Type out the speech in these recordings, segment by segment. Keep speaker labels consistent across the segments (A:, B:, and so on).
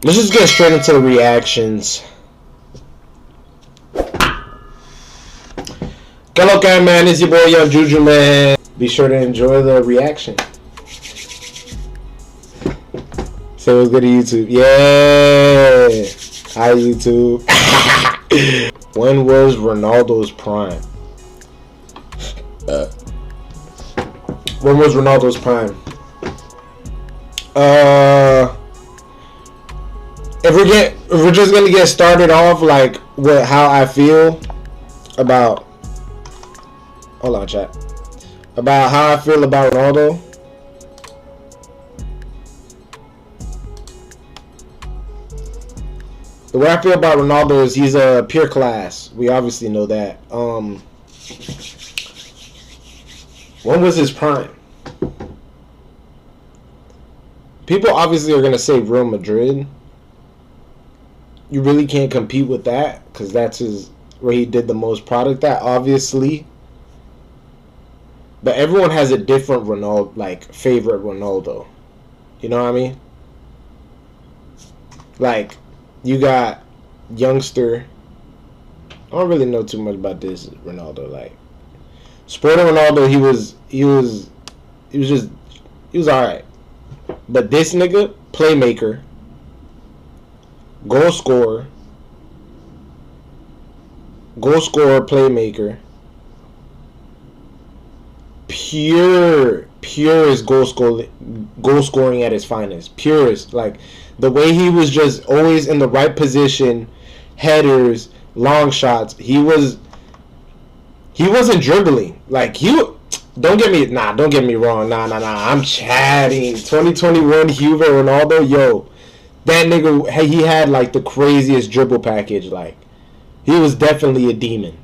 A: Let's just get straight into the reactions. Hello, man. It's your boy, Young Juju, man. Be sure to enjoy the reaction. Say what's good to YouTube. Yeah. Hi, YouTube. When was Ronaldo's prime? When was Ronaldo's prime? If we're just gonna get started off like with how I feel about, hold on, chat, about how I feel about Ronaldo. The way I feel about Ronaldo is he's a pure class. We obviously know that. When was his prime? People obviously are gonna say Real Madrid. You really can't compete with that because that's where he did the most product. That obviously, but everyone has a different Ronaldo, like favorite Ronaldo. You know what I mean? Like, you got youngster. I don't really know too much about this Ronaldo. Like, Sporting Ronaldo, he was alright. But this nigga, playmaker, goal scorer, playmaker, pure is goal scoring at its finest. Purest, like the way he was just always in the right position, headers, long shots. He wasn't dribbling. Like don't get me wrong. Nah. I'm chatting. 2021 Juve Ronaldo, yo. That nigga, he had like the craziest dribble package. Like, he was definitely a demon.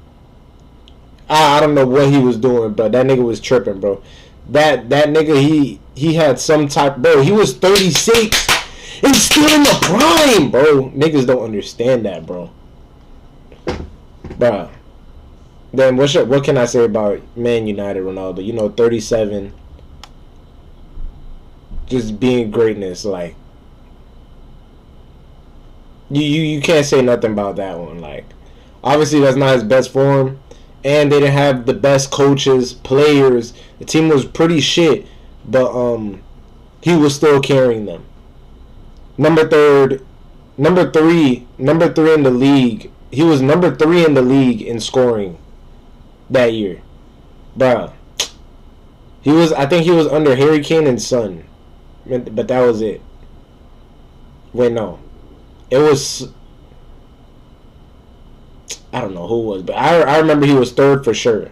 A: I don't know what he was doing, but that nigga was tripping, bro. That nigga, he had some type, bro. He was 36 and still in the prime, bro. Niggas don't understand that, bro. Bruh. Then what can I say about Man United Ronaldo? You know, 37, just being greatness. Like, you can't say nothing about that one. Like, obviously that's not his best form, and they didn't have the best coaches, players. The team was pretty shit, but he was still carrying them. Number three in the league. He was number 3 in the league in scoring that year, bruh. I think he was under Harry Kane and Son, but that was it. Wait, no, it was, I don't know who it was, but I remember he was third for sure.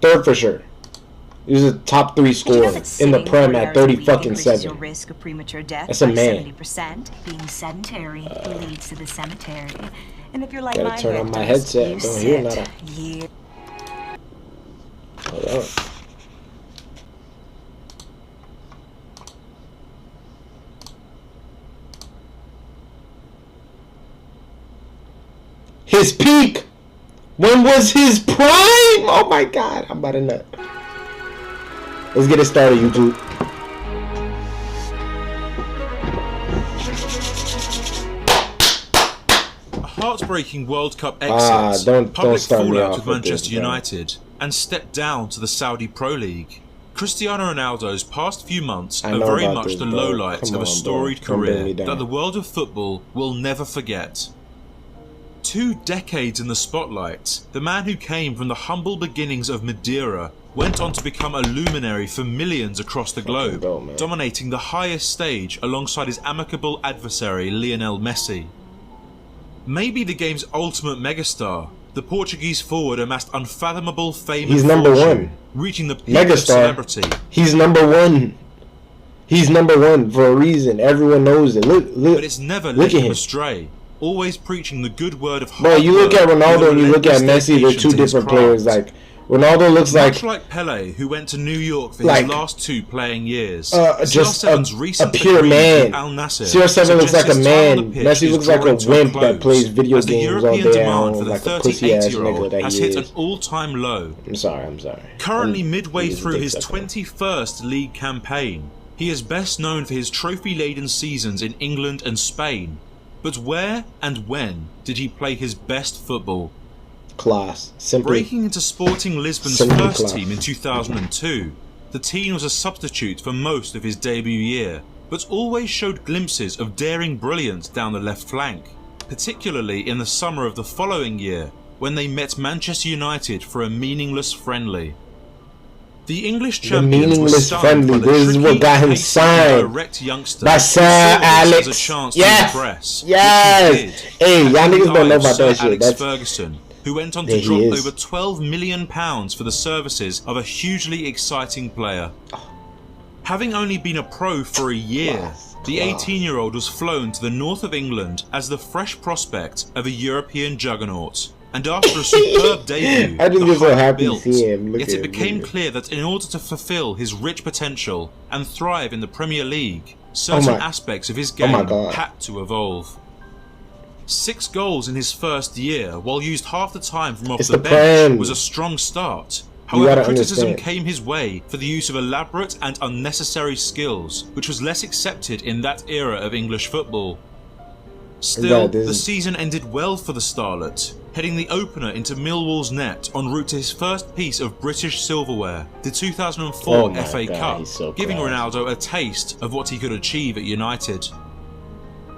A: He was a top 3 scorer in the Prem at 30-fucking-7.
B: Risk of premature death.
A: That's a man.
B: 70%. Being sedentary leads to the cemetery. And if you're like
A: gotta turn on my headset. Don't hear nothing. Hold on. His peak. When was his prime? Oh my god, I'm about to nut. Let's get it started, YouTube.
C: A heartbreaking World Cup exit, public fallout with Manchester United, and step down to the Saudi Pro League. Cristiano Ronaldo's past few months are very much the lowlights of a storied career that the world of football will never forget. 2 decades in the spotlight, the man who came from the humble beginnings of Madeira went on to become a luminary for millions across the globe, dominating the highest stage alongside his amicable adversary Lionel Messi. Maybe the game's ultimate megastar, the Portuguese forward amassed unfathomable fame and fortune, reaching the peak of celebrity.
A: He's number one. He's number one for a reason. Everyone knows it. Look,
C: but it's never led him astray. Always preaching the good word of hard
A: work. Bro, you look at Ronaldo and you look at Messi, they're 2 different players. Like, Ronaldo looks
C: much like Pele, who went to New York for his last 2 playing years.
A: Just a pure man. CR7 looks like a man. Messi looks like a wimp that plays video games all day at home, like a pussy ass nigga that he is.
C: Has hit an all-time low.
A: I'm sorry.
C: Currently midway through his 21st league campaign, He is best known for his trophy-laden seasons in England and Spain. But where and when did he play his best football?
A: Class. Simply.
C: Breaking into Sporting Lisbon's first team in 2002, the teen was a substitute for most of his debut year, but always showed glimpses of daring brilliance down the left flank, particularly in the summer of the following year when they met Manchester United for a meaningless friendly. The English champions were stunned by the
A: this is what got him signed.
C: Direct youngster
A: by Sir Alex.
C: A chance
A: yes,
C: to impress,
A: yes. Hey, y'all niggas don't know about that shit.
C: Alex Ferguson, who went on to drop over £12 million for the services of a hugely exciting player. Having only been a pro for a year, the 18-year-old was flown to the north of England as the fresh prospect of a European juggernaut. And after a superb debut,
A: I just was so happy
C: built,
A: to see him.
C: yet it became clear that in order to fulfill his rich potential and thrive in the Premier League, certain aspects of his game had to evolve. 6 goals in his first year, while used half the time from off the bench, was a strong start. However, criticism came his way for the use of elaborate and unnecessary skills, which was less accepted in that era of English football. Still, the season ended well for the starlet, heading the opener into Millwall's net en route to his first piece of British silverware, the 2004 FA Cup, giving Ronaldo a taste of what he could achieve at United.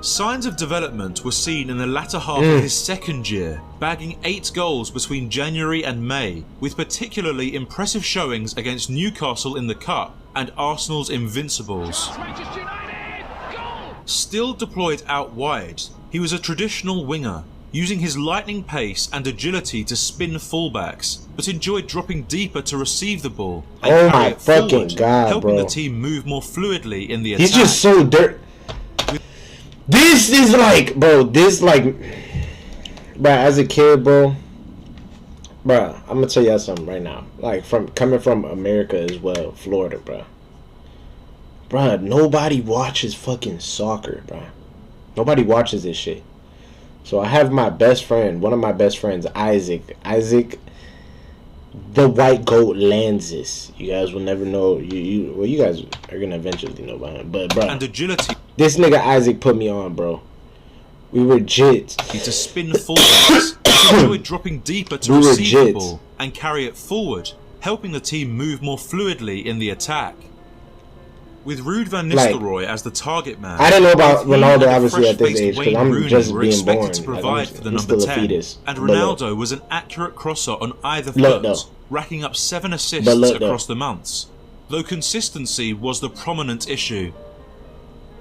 C: Signs of development were seen in the latter half of his second year, bagging 8 goals between January and May, with particularly impressive showings against Newcastle in the Cup and Arsenal's Invincibles. Still deployed out wide, he was a traditional winger, using his lightning pace and agility to spin fullbacks, but enjoyed dropping deeper to receive the ball and carry it forward, helping the team move more fluidly in the attack.
A: He's just so dirt. This is like, bro, as a kid, bro, I'm gonna tell y'all something right now. Like, coming from America as well, Florida, bro. Nobody watches fucking soccer, bro. Nobody watches this shit. So I have my best friend, one of my best friends, Isaac, the white goat Lanzis. You guys will never know. You guys are gonna eventually know about him. But bro,
C: and agility.
A: This nigga Isaac put me on, bro. We were jits.
C: To spin fullbacks, he enjoyed dropping deeper to receive the ball and carry it forward, helping the team move more fluidly in the attack. With Ruud van Nistelrooy as the target man,
A: I didn't know about Ronaldo obviously at this age because I'm just being born.
C: To provide for the number 10, and Ronaldo was an accurate crosser on either foot, racking up 7 assists across the months. Though consistency was the prominent issue.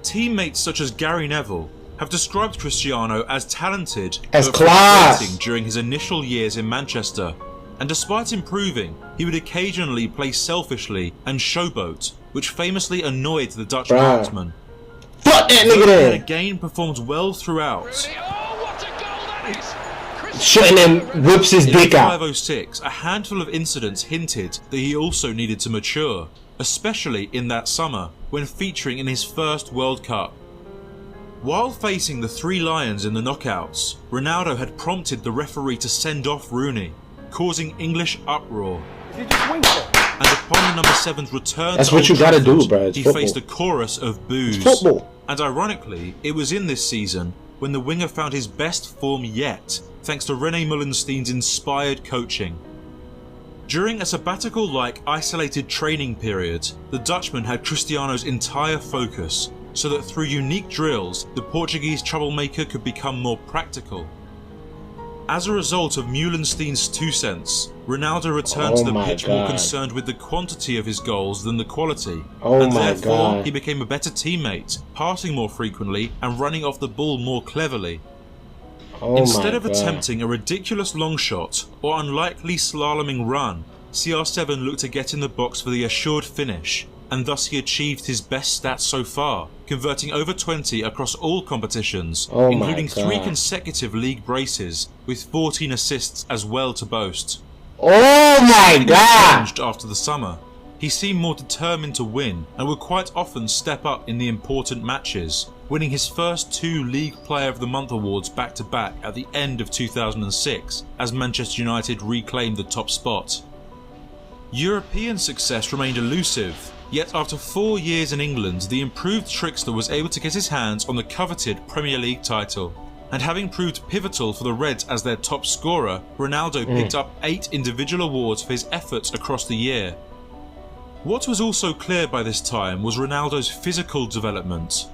C: Teammates such as Gary Neville have described Cristiano as talented but frustrating during his initial years in Manchester, and despite improving, he would occasionally play selfishly and showboat, which famously annoyed the Dutch marksman.
A: Fuck that nigga there!
C: He again performed well throughout.
A: Shooting him, whips his dick out.
C: In 506, a handful of incidents hinted that he also needed to mature, especially in that summer, when featuring in his first World Cup. While facing the 3 Lions in the knockouts, Ronaldo had prompted the referee to send off Rooney, causing English uproar. And upon the number 7's return
A: that's what you gotta do, bro.
C: He faced a chorus of boos.
A: It's football.
C: And ironically, it was in this season when the winger found his best form yet, thanks to René Mullensteen's inspired coaching. During a sabbatical-like isolated training period, the Dutchman had Cristiano's entire focus, so that through unique drills, the Portuguese troublemaker could become more practical. As a result of Mullensteen's 2 cents, Ronaldo returned to the pitch more concerned with the quantity of his goals than the quality, and therefore he became a better teammate, passing more frequently and running off the ball more cleverly. Instead of attempting a ridiculous long shot or unlikely slaloming run, CR7 looked to get in the box for the assured finish, and thus he achieved his best stats so far, converting over 20 across all competitions, including 3 consecutive league braces, with 14 assists as well to boast.
A: Oh my god!
C: After the summer, he seemed more determined to win and would quite often step up in the important matches, winning his first 2 League Player of the Month awards back-to-back at the end of 2006 as Manchester United reclaimed the top spot. European success remained elusive, Yet after 4 years in England, the improved trickster was able to get his hands on the coveted Premier League title. And having proved pivotal for the Reds as their top scorer, Ronaldo picked up 8 individual awards for his efforts across the year. What was also clear by this time was Ronaldo's physical development.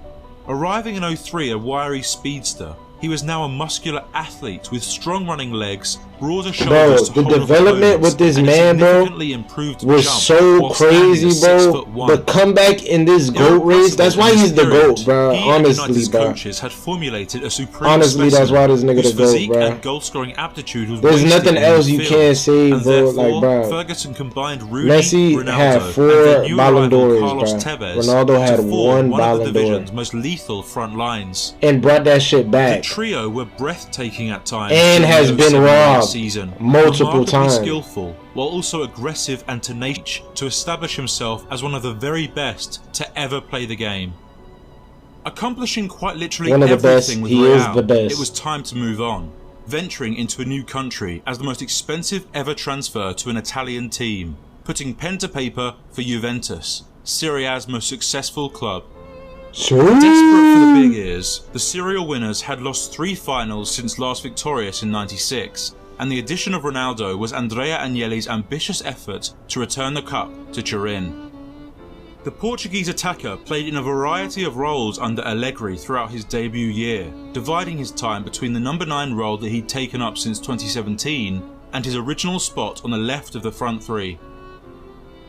C: Arriving in 03 a wiry speedster, he was now a muscular athlete with strong running legs, broader shoulders.
A: Bro, the development with this man, bro, was so crazy, bro. The comeback in this GOAT race, that's why he's the GOAT, bro. Honestly, bro.
C: Coaches had formulated a supreme
A: Honestly, that's why this nigga the GOAT, bro.
C: And goal-scoring aptitude was
A: There's nothing else you can't say, bro. Like, bro,
C: Ferguson combined Rooney,
A: Messi
C: Ronaldo,
A: had 4 Ballon d'Ors, bro. Ronaldo had 1 Ballon d'Or.
C: Most lethal front lines.
A: And brought that shit back.
C: The trio were breathtaking at times
A: and has been robbed multiple times.
C: Skillful, while also aggressive and tenacious to establish himself as one of the very best to ever play the game. Accomplishing quite literally everything with Real, it was time to move on, venturing into a new country as the most expensive ever transfer to an Italian team, putting pen to paper for Juventus, Serie A's most successful club. Desperate for the big ears, the serial winners had lost 3 finals since last victorious in '96, and the addition of Ronaldo was Andrea Agnelli's ambitious effort to return the cup to Turin. The Portuguese attacker played in a variety of roles under Allegri throughout his debut year, dividing his time between the number 9 role that he'd taken up since 2017 and his original spot on the left of the front 3.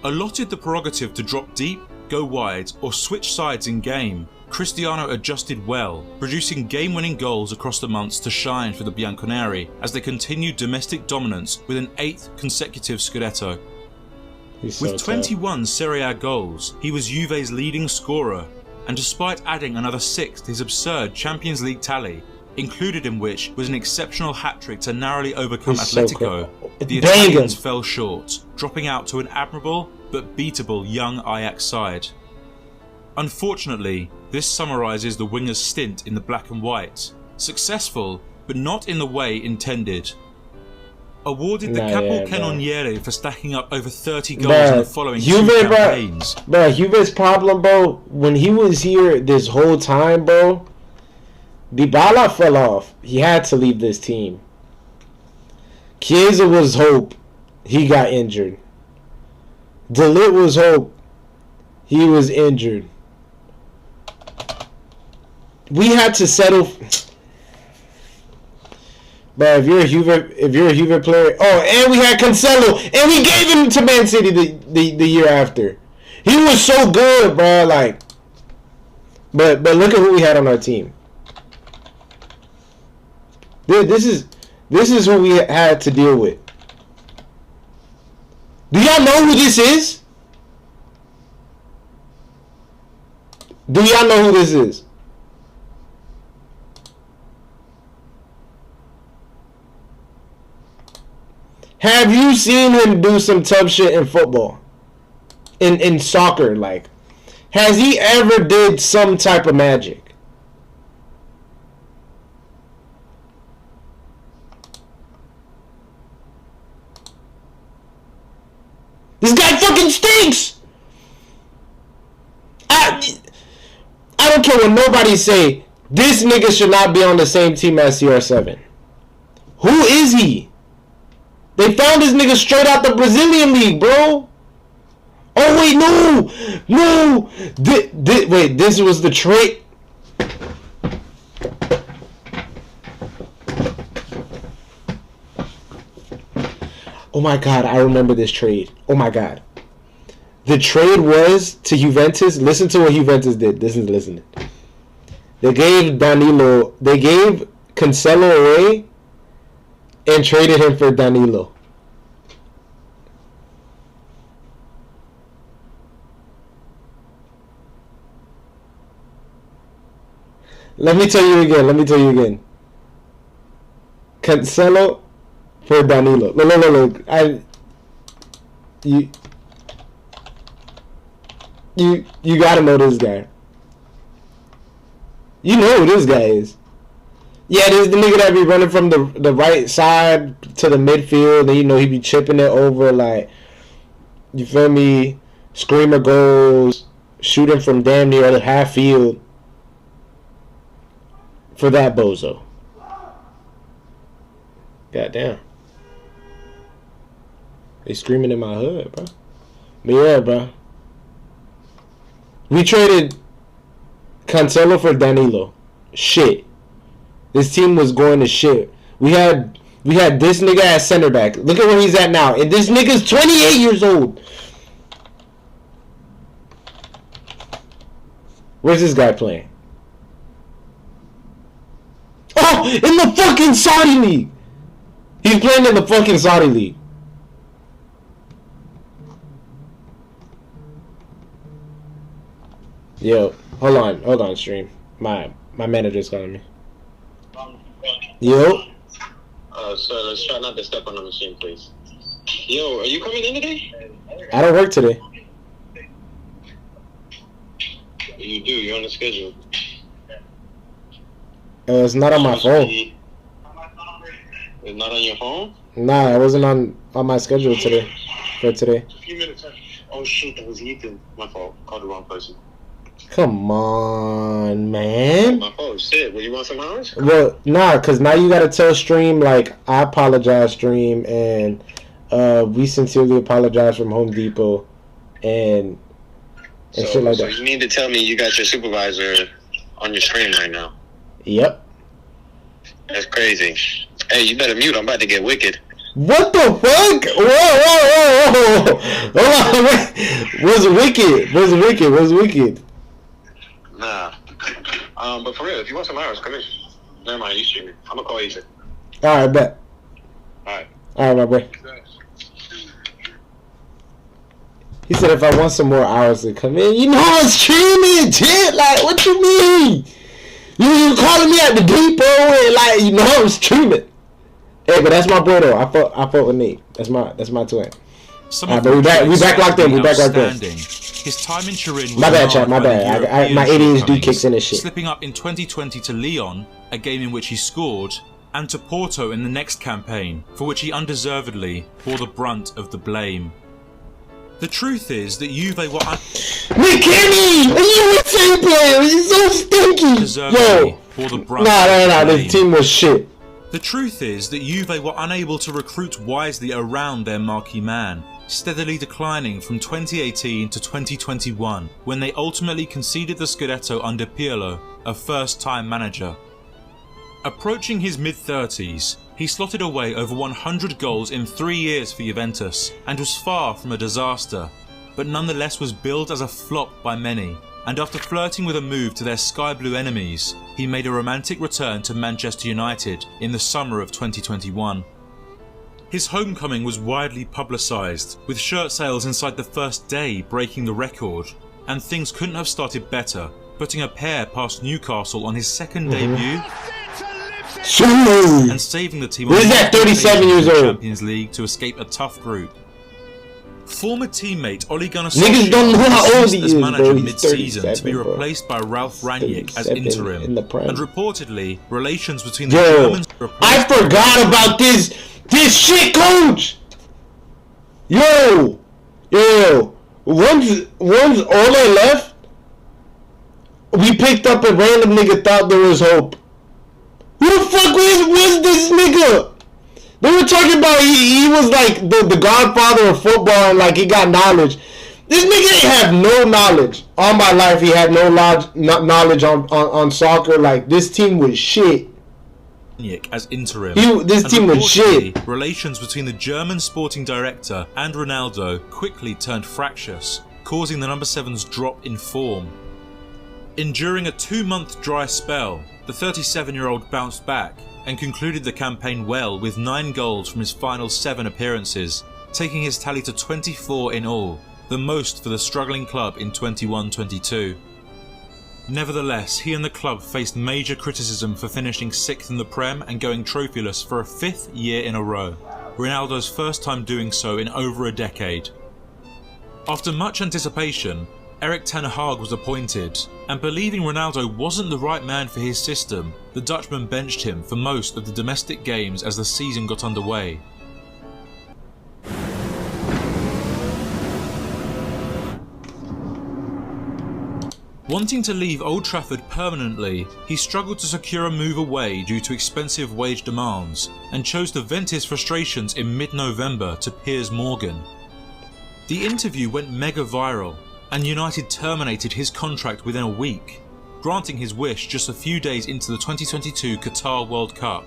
C: Allotted the prerogative to drop deep, go wide, or switch sides in game, Cristiano adjusted well, producing game-winning goals across the months to shine for the Bianconeri as they continued domestic dominance with an 8th consecutive Scudetto. With 21 Serie A goals, he was Juve's leading scorer, and despite adding another 6 to his absurd Champions League tally, included in which was an exceptional hat-trick to narrowly overcome Atletico, the Italians fell short, dropping out to an admirable but beatable young Ajax side. Unfortunately, this summarises the winger's stint in the black and white. Successful, but not in the way intended. Awarded the Capocannoniere for stacking up over 30 goals in the following 2 campaigns.
A: Bro, Juve's problem, bro, when he was here this whole time, bro, Dybala fell off. He had to leave this team. Chiesa was hope. He got injured. De Ligt was hope. He was injured. We had to settle. But if you're a Juve player, and we had Cancelo, and we gave him to Man City the year after. He was so good, bro. Like, but look at who we had on our team. This is who we had to deal with. Do y'all know who this is? Do y'all know who this is? Have you seen him do some tough shit in football? In soccer, like, has he ever did some type of magic? This guy fucking stinks! I don't care what nobody say. This nigga should not be on the same team as CR7. Who is he? They found this nigga straight out the Brazilian league, bro. Oh, wait, no. Wait, this was the trade. Oh my God, I remember this trade. Oh my God. The trade was to Juventus. Listen to what Juventus did. Listen. They gave Cancelo away and traded him for Danilo. Let me tell you again. Cancelo for Danilo. Look. You gotta know this guy. You know who this guy is. Yeah, this is the nigga that be running from the right side to the midfield, and he be chipping it over, like, you feel me? screamer goals, shooting from damn near the half field for that bozo. Goddamn. They screaming in my hood, bro. But yeah, bro. We traded Cancelo for Danilo. Shit. This team was going to shit. We had this nigga at center back. Look at where he's at now. And this nigga's 28 years old. Where's this guy playing? Oh, in the fucking Saudi league. He's playing in the fucking Saudi league. Yo, hold on, stream. My manager's calling me. Yo.
D: So let's try not to step on the machine, please. Yo, are you coming in today?
A: I don't work today.
D: You do. You're on the schedule.
A: It's not on my phone.
D: It's not on your phone?
A: Nah, it wasn't on my schedule today. For today.
D: A few minutes. Oh shit, that was Ethan. My fault. Called the wrong person.
A: Come on, man.
D: My fault. Shit. Well, you want some hours?
A: Well, nah, cause now you gotta tell stream like I apologize, stream, and we sincerely apologize from Home Depot, and shit like that.
D: So you need to tell me you got your supervisor on your screen right now.
A: Yep.
D: That's crazy. Hey, you better mute. I'm about to get wicked.
A: What the fuck? Whoa. Hold on. Where's wicked?
D: Nah. But for real, if you want some hours, come in. Never mind, you streaming. I'm gonna call Ethan.
A: Alright, bet.
D: Alright,
A: my boy. He said if I want some more hours to come in, you know I'm streaming, shit. Like, what you mean? You calling me at the depot and like, you know I'm streaming. Hey, but that's my boy though. I fought with Nate. That's my twin.
C: But
A: we back locked in.
C: His time in Turin.
A: My bad, chat. My bad. My ADHD kicks in and shit.
C: Slipping up in 2020 to Lyon, a game in which he scored, and to Porto in the next campaign, for which he undeservedly bore the brunt of the blame. The truth is that Juve were
A: McKinney! A USA player! He's so stinky! Yo! Nah, this team was shit.
C: The truth is that Juve were unable to recruit wisely around their marquee man, steadily declining from 2018 to 2021, when they ultimately conceded the Scudetto under Pirlo, a first-time manager. Approaching his mid-30s, he slotted away over 100 goals in 3 years for Juventus, and was far from a disaster, but nonetheless was billed as a flop by many, and after flirting with a move to their sky blue enemies, he made a romantic return to Manchester United in the summer of 2021. His homecoming was widely publicised, with shirt sales inside the first day breaking the record, and things couldn't have started better, putting a pair past Newcastle on his second debut and saving the team on the
A: 37 years old
C: Champions League to escape a tough group. Former teammate Ole Gunnar
A: niggas don't know how old he
C: as
A: is,
C: manager
A: bro.
C: mid-season to be replaced by Ralf Rangnick as interim, and reportedly relations between the Germans.
A: I forgot about this shit coach. Yo, once Ole left, we picked up a random nigga thought there was hope. Who the fuck was this nigga? They were talking about he was like the godfather of football and like he got knowledge. This nigga ain't have no knowledge. All my life he had no knowledge on soccer. Like this team was shit.
C: As interim.
A: This team was shit.
C: Relations between the German sporting director and Ronaldo quickly turned fractious, causing the number 7's drop in form. Enduring a 2-month dry spell, the 37-year-old bounced back and concluded the campaign well with 9 goals from his final 7 appearances, taking his tally to 24 in all, the most for the struggling club in 21-22. Nevertheless, he and the club faced major criticism for finishing 6th in the Prem and going trophyless for a 5th year in a row, Ronaldo's first time doing so in over a decade. After much anticipation, Erik ten Hag was appointed, and believing Ronaldo wasn't the right man for his system, the Dutchman benched him for most of the domestic games as the season got underway. Wanting to leave Old Trafford permanently, he struggled to secure a move away due to expensive wage demands and chose to vent his frustrations in mid-November to Piers Morgan. The interview went mega viral and United terminated his contract within a week, granting his wish just a few days into the 2022 Qatar World Cup.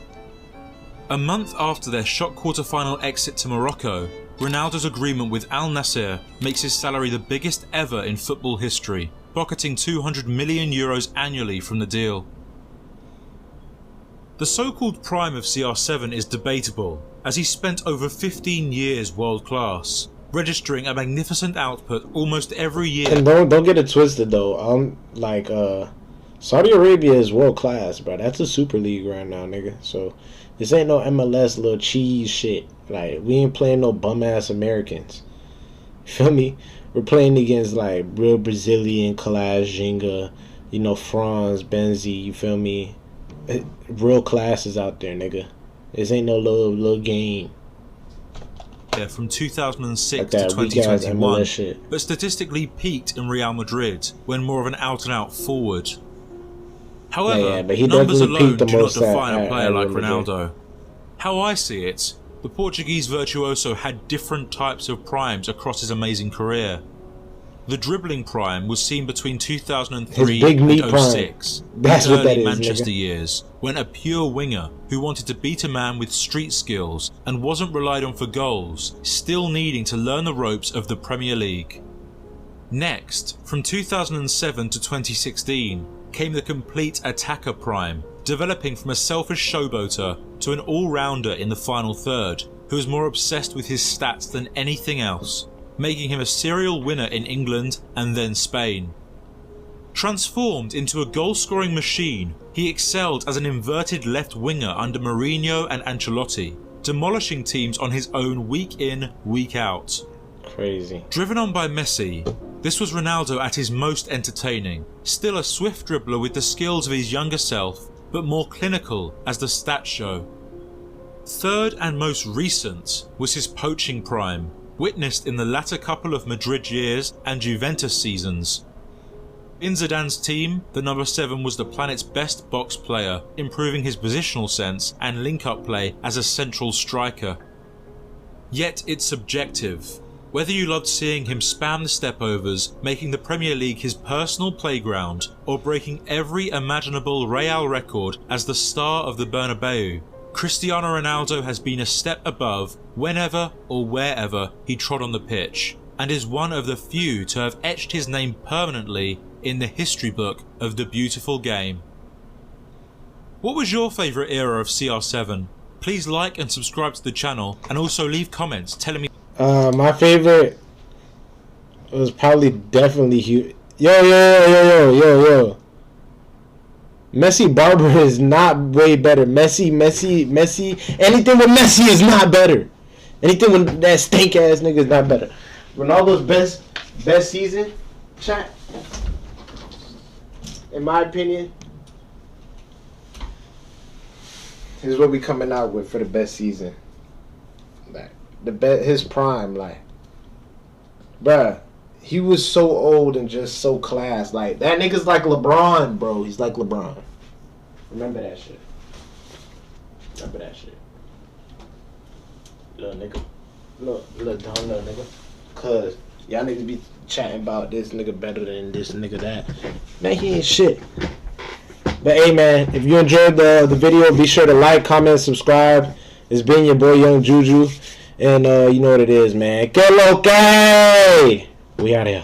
C: A month after their shock quarter-final exit to Morocco, Ronaldo's agreement with Al Nassr makes his salary the biggest ever in football history, pocketing €200 million annually from the deal. The so-called prime of CR7 is debatable, as he spent over 15 years world-class, registering a magnificent output almost every year.
A: And don't get it twisted though. Saudi Arabia is world-class, bro. That's a super league right now, nigga. So this ain't no MLS little cheese shit. Like, we ain't playing no bum-ass Americans. You feel me? We're playing against, like, real Brazilian, Kalaj, Ginga, Franz, Benzi, you feel me? Real classes out there, nigga. This ain't no little game.
C: Yeah, from 2006 to 2021, but statistically peaked in Real Madrid when more of an out-and-out forward. However,
A: but he
C: numbers alone do not
A: define
C: a player like Ronaldo. How I see it, the Portuguese virtuoso had different types of primes across his amazing career. The dribbling prime was seen between 2003 and 06,
A: That's
C: the
A: what that
C: early
A: is,
C: Manchester
A: nigga.
C: years, when a pure winger who wanted to beat a man with street skills and wasn't relied on for goals, still needing to learn the ropes of the Premier League. Next, from 2007 to 2016, came the complete attacker prime, developing from a selfish showboater to an all-rounder in the final third, who was more obsessed with his stats than anything else, making him a serial winner in England and then Spain. Transformed into a goal-scoring machine, he excelled as an inverted left winger under Mourinho and Ancelotti, demolishing teams on his own week in, week out.
A: Crazy.
C: Driven on by Messi, this was Ronaldo at his most entertaining, still a swift dribbler with the skills of his younger self, but more clinical as the stats show. Third and most recent was his poaching prime, witnessed in the latter couple of Madrid years and Juventus seasons. In Zidane's team, the number 7 was the planet's best box player, improving his positional sense and link-up play as a central striker. Yet it's subjective. Whether you loved seeing him spam the step-overs, making the Premier League his personal playground, or breaking every imaginable Real record as the star of the Bernabeu, Cristiano Ronaldo has been a step above whenever or wherever he trod on the pitch, and is one of the few to have etched his name permanently in the history book of the beautiful game. What was your favourite era of CR7? Please like and subscribe to the channel, and also leave comments telling me.
A: My favorite was probably definitely Yo. Messi Barber is not way better. Messi. Anything with Messi is not better. Anything with that stink ass nigga is not better. Ronaldo's best season, chat. In my opinion, here's what we coming out with for the best season. Like his prime, like, bruh, he was so old and just so class. Like, that nigga's like LeBron, bro. He's like LeBron. Remember that shit. Little nigga. Little dumb little nigga. Cause y'all niggas be chatting about this nigga better than this nigga that. Man, he ain't shit. But hey, man, if you enjoyed the video, be sure to like, comment, subscribe. It's been your boy Young Juju. And you know what it is, man. Que lo que? We out here.